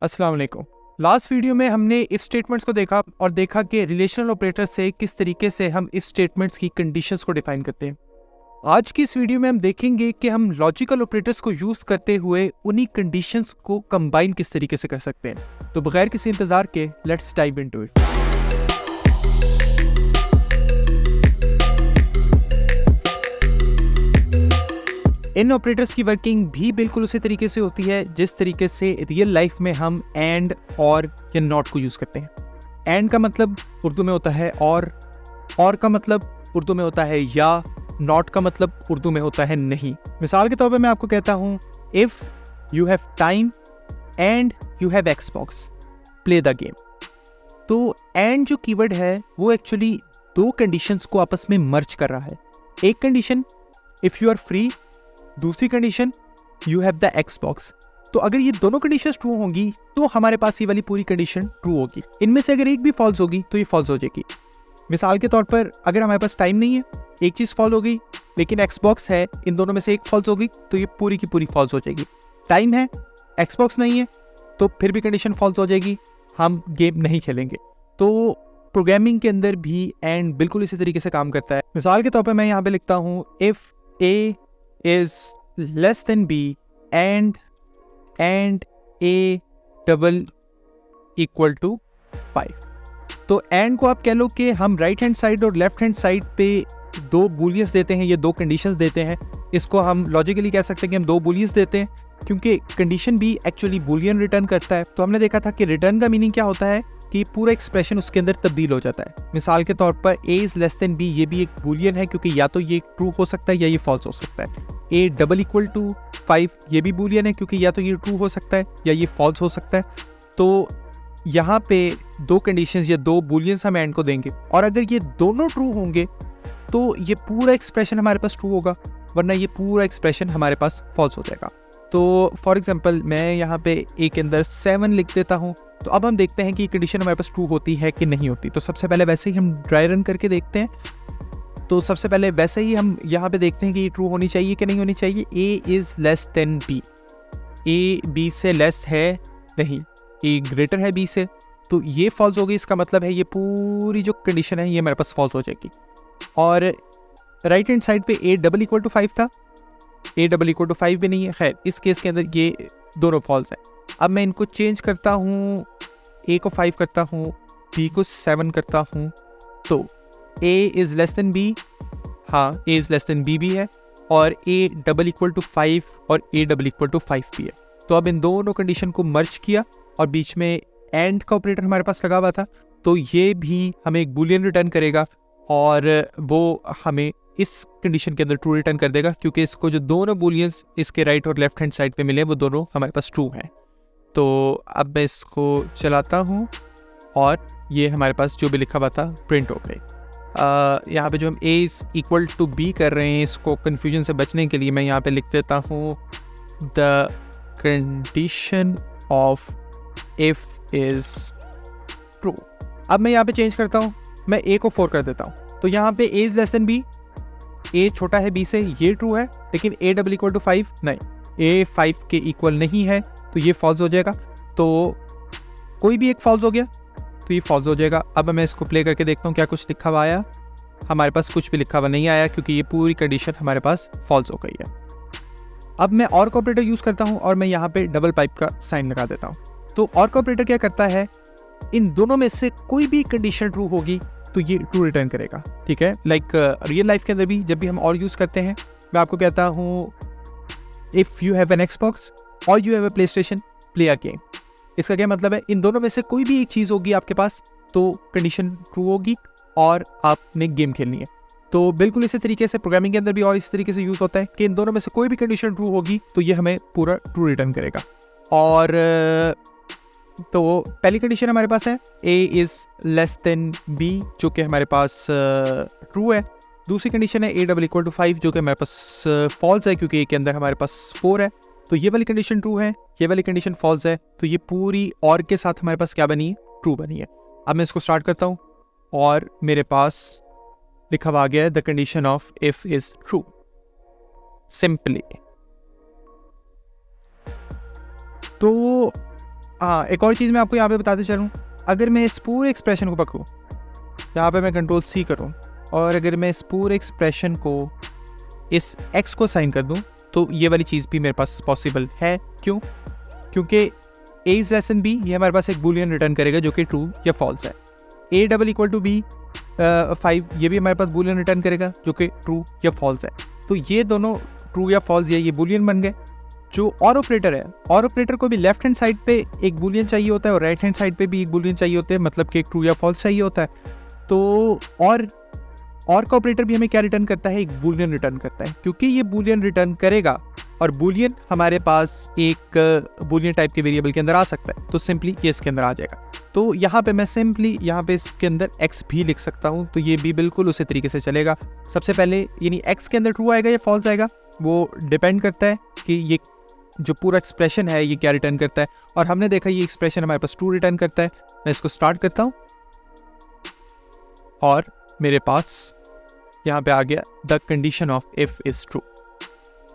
अस्सलाम वालेकुम। Last video में हमने इफ स्टेटमेंट्स को देखा और देखा कि रिलेशनल ऑपरेटर से किस तरीके से हम इफ स्टेटमेंट्स की कंडीशंस को डिफाइन करते हैं। आज की इस वीडियो में हम देखेंगे कि हम लॉजिकल ऑपरेटर्स को यूज करते हुए उन्हीं कंडीशंस को कंबाइन किस तरीके से कर सकते हैं। तो बगैर किसी इंतजार के let's dive into it. In operators की वर्किंग भी बिल्कुल उसी तरीके से होती है जिस तरीके से रियल लाइफ में हम एंड और या नॉट को यूज करते हैं। एंड का मतलब उर्दू में होता है और का मतलब उर्दू में होता है या, नॉट का मतलब उर्दू में होता है नहीं। मिसाल के तौर पे मैं आपको कहता हूँ if you have time and you have Xbox, play the game. तो एंड जो कीवर्ड है वो एक्चुअली दो कंडीशंस को आपस में मर्ज कर रहा है। एक condition if you are free, दूसरी condition you have the Xbox. तो अगर ये दोनों कंडीशन ट्रू होंगी तो हमारे पास ये वाली पूरी कंडीशन ट्रू होगी। इनमें से अगर एक भी फॉल्स होगी तो ये फॉल्स हो जाएगी। मिसाल के तौर पर अगर हमारे पास टाइम नहीं है, एक चीज़ फॉल्स हो गई, लेकिन एक्सबॉक्स है, इन दोनों में से एक फॉल्स होगी तो ये पूरी की पूरी फॉल्स हो जाएगी। टाइम है, एक्सबॉक्स नहीं है, तो फिर भी कंडीशन फॉल्स हो जाएगी, हम गेम नहीं खेलेंगे। तो प्रोग्रामिंग के अंदर भी एंड बिल्कुल इसी तरीके से काम करता है। मिसाल के तौर पर मैं यहाँ पे लिखता हूँ if A is less than b and a double equal to 5। तो एंड को आप कह लो कि हम राइट हैंड साइड और लेफ्ट हैंड साइड पे दो बूलियंस देते हैं, ये दो कंडीशंस देते हैं। इसको हम लॉजिकली कह सकते हैं कि हम दो बूलियंस देते हैं क्योंकि कंडीशन भी एक्चुअली बूलियन रिटर्न करता है। तो हमने देखा था कि रिटर्न का मीनिंग क्या होता है कि पूरा एक्सप्रेशन उसके अंदर तब्दील हो जाता है। मिसाल के तौर पर a is less then b, ये भी एक बूलियन है क्योंकि या तो ये ट्रू हो सकता है या ये फॉल्स हो सकता है। a डबल इक्वल टू 5, ये भी बूलियन है क्योंकि या तो ये ट्रू हो सकता है या ये फॉल्स हो सकता है। तो यहाँ पे दो कंडीशंस या दो बूलियंस हम एंड को देंगे और अगर ये दोनों ट्रू होंगे तो ये पूरा एक्सप्रेशन हमारे पास ट्रू होगा, वरना ये पूरा एक्सप्रेशन हमारे पास फॉल्स हो जाएगा। तो फॉर एग्जांपल मैं यहाँ पे a के अंदर 7 लिख देता हूँ। तो अब हम देखते हैं कि ये कंडीशन हमारे पास ट्रू होती है कि नहीं होती। तो सबसे पहले वैसे ही हम ड्राई रन करके देखते हैं। तो सबसे पहले वैसे ही हम यहाँ पे देखते हैं कि ये ट्रू होनी चाहिए कि नहीं होनी चाहिए। a is less than b, a b से लेस है नहीं, a ग्रेटर है b से, तो ये फॉल्स हो गई। इसका मतलब है ये पूरी जो कंडीशन है ये हमारे पास फॉल्स हो जाएगी। और राइट हैंड साइड पे a डबल इक्वल टू 5 था, a डबल इक्वल टू 5 भी नहीं है। खैर इस केस के अंदर ये दोनों फॉल्स हैं। अब मैं इनको चेंज करता हूँ, a को 5 करता हूँ, b को 7 करता हूँ। तो a is less than b, हाँ a is less than b भी है, और a डबल इक्वल टू 5 और a डबल इक्वल टू 5 भी है। तो अब इन दोनों कंडीशन को मर्ज किया और बीच में एंड का ऑपरेटर हमारे पास लगा हुआ था, तो ये भी हमें एक बूलियन रिटर्न करेगा और वो हमें इस कंडीशन के अंदर ट्रू रिटर्न कर देगा क्योंकि इसको जो दोनों बूलियंस इसके राइट और लेफ्ट हैंड साइड पे मिले वो दोनों हमारे पास ट्रू हैं। तो अब मैं इसको चलाता हूँ और ये हमारे पास जो भी लिखा हुआ था प्रिंट हो गई। यहाँ पे जो हम a is equal to b कर रहे हैं, इसको कन्फ्यूजन से बचने के लिए मैं यहाँ पे लिख देता हूँ the condition of if is true. अब मैं यहाँ पे चेंज करता हूँ, मैं a को 4 कर देता हूँ। तो यहाँ पे a is less than b, a छोटा है b से, ये ट्रू है, लेकिन a डबल इक्वल टू 5 नहीं, a 5 के इक्वल नहीं है, तो ये फॉल्स हो जाएगा। तो कोई भी एक फॉल्स हो गया तो ये फॉल्स हो जाएगा। अब मैं इसको प्ले करके देखता हूँ क्या कुछ लिखा हुआ आया। हमारे पास कुछ भी लिखा हुआ नहीं आया क्योंकि ये पूरी कंडीशन हमारे पास फॉल्स हो गई है। अब मैं और का ऑपरेटर यूज़ करता हूँ और मैं यहाँ पे डबल पाइप का साइन लगा देता हूँ। तो और का ऑपरेटर क्या करता है, इन दोनों में से कोई भी कंडीशन ट्रू होगी तो ये ट्रू रिटर्न करेगा। ठीक है, लाइक रियल लाइफ के अंदर भी जब भी हम और यूज़ करते हैं, मैं आपको कहता हूँ if you have an Xbox और you have a PlayStation, play a game. इसका क्या मतलब है, इन दोनों में से कोई भी एक चीज़ होगी आपके पास तो कंडीशन ट्रू होगी और आपने गेम खेलनी है। तो बिल्कुल इसी तरीके से प्रोग्रामिंग के अंदर भी और इसी तरीके से यूज़ होता है कि इन दोनों में से कोई भी कंडीशन ट्रू होगी तो ये हमें पूरा ट्रू रिटर्न करेगा। और तो पहली कंडीशन हमारे पास है a is less than b, जो कि हमारे पास ट्रू है। दूसरी कंडीशन है a डबल इक्वल टू 5, जो कि हमारे पास फॉल्स है क्योंकि a के अंदर हमारे पास 4 है। तो ये वाली कंडीशन ट्रू है, ये वाली कंडीशन फॉल्स है, तो ये पूरी और के साथ हमारे पास क्या बनी है, ट्रू बनी है। अब मैं इसको स्टार्ट करता हूँ और मेरे पास लिखा हुआ आ गया है the condition of if is true simply. तो हाँ, एक और चीज़ मैं आपको यहाँ पे बताते चलूँ, अगर मैं इस पूरे एक्सप्रेशन को पकड़ूँ, यहाँ पे मैं कंट्रोल C करूँ और अगर मैं इस पूरे एक्सप्रेशन को इस x को साइन कर दूँ, तो ये वाली चीज़ भी मेरे पास पॉसिबल है। क्यों? क्योंकि a is less than b, ये हमारे पास एक बूलियन रिटर्न करेगा जो कि ट्रू या फॉल्स है। a double equal to b 5, ये भी हमारे पास बूलियन रिटर्न करेगा जो कि ट्रू या फॉल्स है। तो ये दोनों ट्रू या फॉल्स ये बूलियन बन गए। जो और ऑपरेटर है, और ऑपरेटर को भी लेफ्ट हैंड साइड पे एक बूलियन चाहिए होता है और राइट हैंड साइड पे भी एक बूलियन चाहिए होता है, मतलब कि एक ट्रू या फॉल्स चाहिए होता है। तो और का ऑपरेटर भी हमें क्या रिटर्न करता है? एक बूलियन रिटर्न करता है, क्योंकि ये बूलियन रिटर्न करेगा और बूलियन हमारे पास एक बूलियन टाइप के वेरिएबल के अंदर आ सकता है, तो सिंपली ये इसके अंदर आ जाएगा। तो यहाँ पे मैं सिंपली यहाँ पे इसके अंदर x भी लिख सकता हूँ, तो ये भी बिल्कुल उसी तरीके से चलेगा। सबसे पहले यानी x के अंदर ट्रू आएगा या फॉल्स आएगा, वो डिपेंड करता है कि ये जो पूरा एक्सप्रेशन है ये क्या रिटर्न करता है। और हमने देखा ये एक्सप्रेशन हमारे पास ट्रू रिटर्न करता है। मैं इसको स्टार्ट करता हूँ और मेरे पास यहाँ पे आ गया the condition of if is true.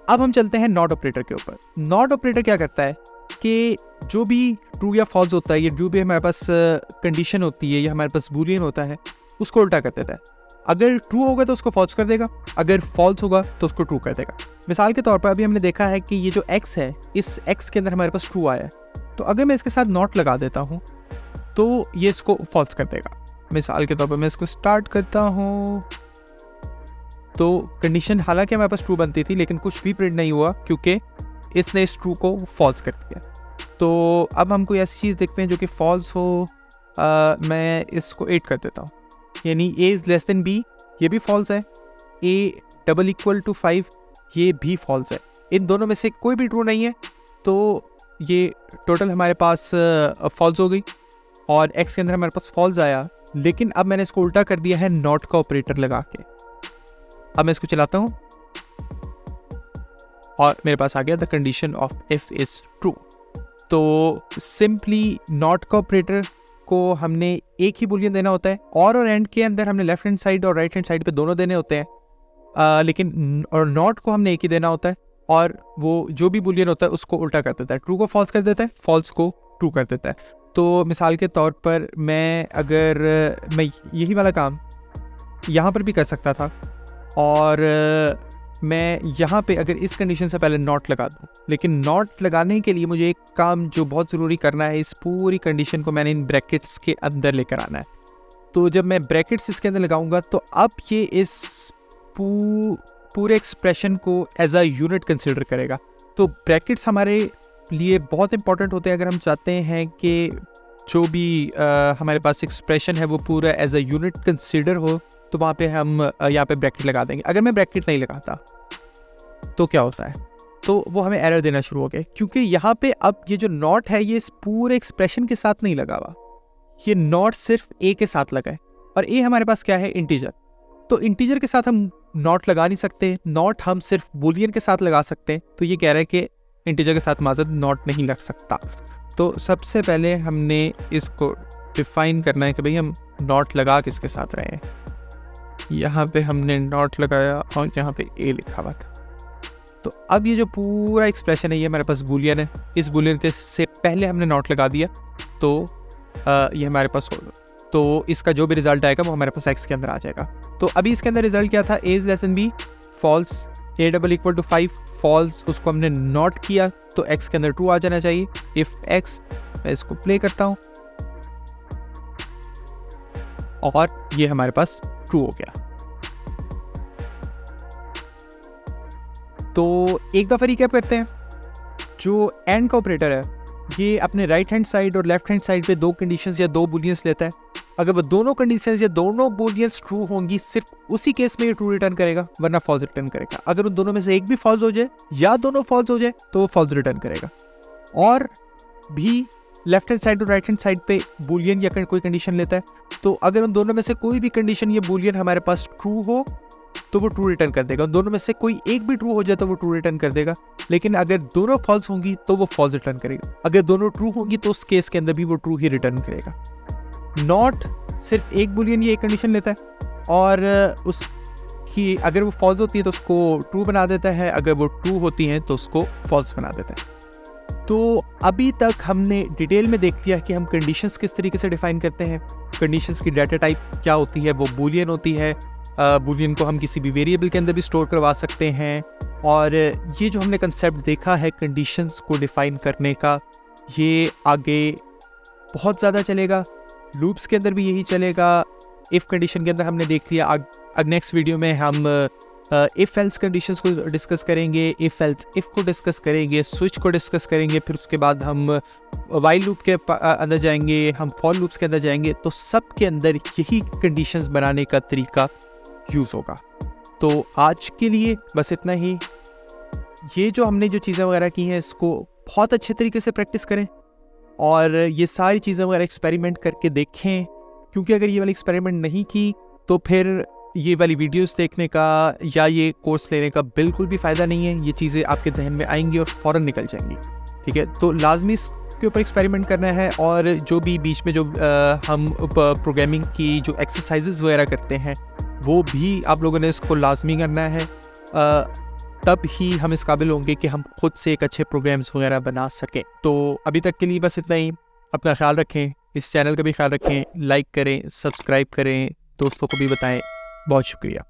अब हम चलते हैं नॉट ऑपरेटर के ऊपर। नॉट ऑपरेटर क्या करता है कि जो भी ट्रू या फॉल्स होता है, या जो भी हमारे पास कंडीशन होती है या हमारे पास बूलियन होता है, उसको उल्टा कर देता है। अगर ट्रू होगा तो उसको फॉल्स कर देगा, अगर फॉल्स होगा तो उसको ट्रू कर देगा। मिसाल के तौर पर अभी हमने देखा है कि ये जो x है, इस x के अंदर हमारे पास ट्रू आया है, तो अगर मैं इसके साथ नॉट लगा देता हूँ तो ये इसको फॉल्स कर देगा। मिसाल के तौर पर मैं इसको स्टार्ट करता हूँ, तो कंडीशन हालांकि हमारे पास ट्रू बनती थी लेकिन कुछ भी प्रिंट नहीं हुआ क्योंकि इसने इस ट्रू को फॉल्स कर दिया। तो अब हम कोई ऐसी चीज़ देखते हैं जो कि फॉल्स हो। मैं इसको 8 कर देता हूँ, यानी a is less than b, ये भी फॉल्स है। a डबल इक्वल टू 5, ये भी फॉल्स है। इन दोनों में से कोई भी ट्रू नहीं है, तो ये टोटल हमारे पास फॉल्स हो गई और x के अंदर हमारे पास फॉल्स आया। लेकिन अब मैंने इसको उल्टा कर दिया है नॉट का ऑपरेटर लगा के। अब मैं इसको चलाता हूँ और मेरे पास आ गया the condition of if is true. तो सिंपली नॉट का ऑपरेटर को हमने एक ही बूलियन देना होता है, और एंड के अंदर हमने लेफ्ट हैंड साइड और राइट हैंड साइड पे दोनों देने होते हैं। लेकिन और नॉट को हमने एक ही देना होता है, और वो जो भी बूलियन होता है उसको उल्टा कर देता है, ट्रू को फॉल्स कर देता है, फॉल्स को ट्रू कर देता है। तो मिसाल के तौर पर मैं यही वाला काम यहाँ पर भी कर सकता था, और मैं यहाँ पे अगर इस कंडीशन से पहले नॉट लगा दूँ, लेकिन नॉट लगाने के लिए मुझे एक काम जो बहुत ज़रूरी करना है, इस पूरी कंडीशन को मैंने इन ब्रैकेट्स के अंदर लेकर आना है। तो जब मैं ब्रैकेट्स इसके अंदर लगाऊंगा तो अब ये इस पूरे एक्सप्रेशन को एज अ यूनिट कंसिडर करेगा। तो ब्रैकेट्स हमारे लिए बहुत इंपॉर्टेंट होते हैं अगर हम चाहते हैं कि जो भी हमारे पास एक्सप्रेशन है वो पूरा एज अ यूनिट कंसिडर हो, तो वहाँ पे हम यहाँ पे ब्रैकेट लगा देंगे। अगर मैं ब्रैकेट नहीं लगाता तो क्या होता है, तो वो हमें एरर देना शुरू हो गया, क्योंकि यहाँ पे अब ये जो नॉट है ये इस पूरे एक्सप्रेशन के साथ नहीं लगा हुआ, ये नॉट सिर्फ ए के साथ लगा है, और ए हमारे पास क्या है? इंटीजर। तो इंटीजर के साथ हम नॉट लगा नहीं सकते, नॉट हम सिर्फ बूलियन के साथ लगा सकते हैं। तो ये कह रहा है कि इंटीजर के साथ माज़द नॉट नहीं लग सकता। तो सबसे पहले हमने इसको डिफाइन करना है कि भाई हम नॉट लगा किसके साथ रहे हैं। यहाँ पे हमने नॉट लगाया और यहाँ पे ए लिखा हुआ था। तो अब ये जो पूरा एक्सप्रेशन है ये हमारे पास बूलियन है, इस बूलियन के से पहले हमने नॉट लगा दिया, तो ये हमारे पास होगा। तो इसका जो भी रिजल्ट आएगा वो हमारे पास एक्स के अंदर आ जाएगा। तो अभी इसके अंदर रिजल्ट क्या था? A is less than B, false. A double equal to 5, false. उसको हमने नॉट किया तो एक्स के अंदर ट्रू आ जाना चाहिए। इफ एक्स, मैं इसको प्ले करता हूँ और ये हमारे पास ट्रू हो गया। तो एक दफ़ा रिकैप करते हैं। जो एंड का ऑपरेटर है ये अपने राइट हैंड साइड और लेफ्ट हैंड साइड पे दो कंडीशंस या दो बूलियंस लेता है। अगर वो दोनों कंडीशंस या दोनों बूलियंस ट्रू होंगी, सिर्फ उसी केस में ये ट्रू रिटर्न करेगा, वरना फॉल्स रिटर्न करेगा। अगर उन दोनों में से एक भी फॉल्स हो जाए या दोनों फॉल्स हो जाए तो वो फॉल्स रिटर्न करेगा। और भी लेफ्ट हैंड साइड और राइट हैंड साइड पे बूलियन या कोई कंडीशन लेता है, तो अगर उन दोनों में से कोई भी कंडीशन या बूलियन हमारे पास ट्रू हो तो वो ट्रू रिटर्न कर देगा। उन दोनों में से कोई एक भी ट्रू हो जाए तो वो ट्रू रिटर्न कर देगा। लेकिन अगर दोनों फॉल्स होंगी तो वो फॉल्स रिटर्न करेगा। अगर दोनों ट्रू होंगी तो उस केस के अंदर भी वो ट्रू ही रिटर्न करेगा। नॉट सिर्फ एक बूलियन या एक कंडीशन लेता है, और उसकी अगर वो फॉल्स होती है तो उसको ट्रू बना देता है, अगर वो ट्रू होती हैं तो उसको फॉल्स बना देता है। तो अभी तक हमने डिटेल में देख लिया कि हम कंडीशंस किस तरीके से डिफाइन करते हैं। कंडीशंस की डाटा टाइप क्या होती है, वो बूलियन होती है। बूलियन को हम किसी भी वेरिएबल के अंदर भी स्टोर करवा सकते हैं। और ये जो हमने कंसेप्ट देखा है कंडीशंस को डिफाइन करने का, ये आगे बहुत ज़्यादा चलेगा। लूप्स के अंदर भी यही चलेगा। इफ़ कंडीशन के अंदर हमने देख लिया। अब नेक्स्ट वीडियो में हम इफ़ एल्स कंडीशंस को डिस्कस करेंगे, इफ़ एल्स इफ़ को डिस्कस करेंगे, स्विच को डिस्कस करेंगे, फिर उसके बाद हम वाइल लूप के अंदर जाएंगे, हम फॉर लूप्स के अंदर जाएंगे। तो सब के अंदर यही कंडीशंस बनाने का तरीका यूज़ होगा। तो आज के लिए बस इतना ही। ये जो हमने जो चीज़ें वगैरह की हैं, इसको बहुत अच्छे तरीके से प्रैक्टिस करें और ये सारी चीज़ें वगैरह एक्सपेरिमेंट करके देखें, क्योंकि अगर ये वाली एक्सपेरिमेंट नहीं की तो फिर ये वाली वीडियोस देखने का या ये कोर्स लेने का बिल्कुल भी फ़ायदा नहीं है। ये चीज़ें आपके जहन में आएंगी और फ़ौरन निकल जाएंगी। ठीक है, तो लाजमी इसके ऊपर एक्सपेरिमेंट करना है। और जो भी बीच में जो हम प्रोग्रामिंग की जो एक्सरसाइजेस वगैरह करते हैं, वो भी आप लोगों ने इसको लाजमी करना है। तब ही हम इस काबिल होंगे कि हम खुद से एक अच्छे प्रोग्राम्स वगैरह बना सकें। तो अभी तक के लिए बस इतना ही। अपना ख्याल रखें, इस चैनल का भी ख्याल रखें, लाइक करें, सब्सक्राइब करें, दोस्तों को भी बताएं। बहुत शुक्रिया।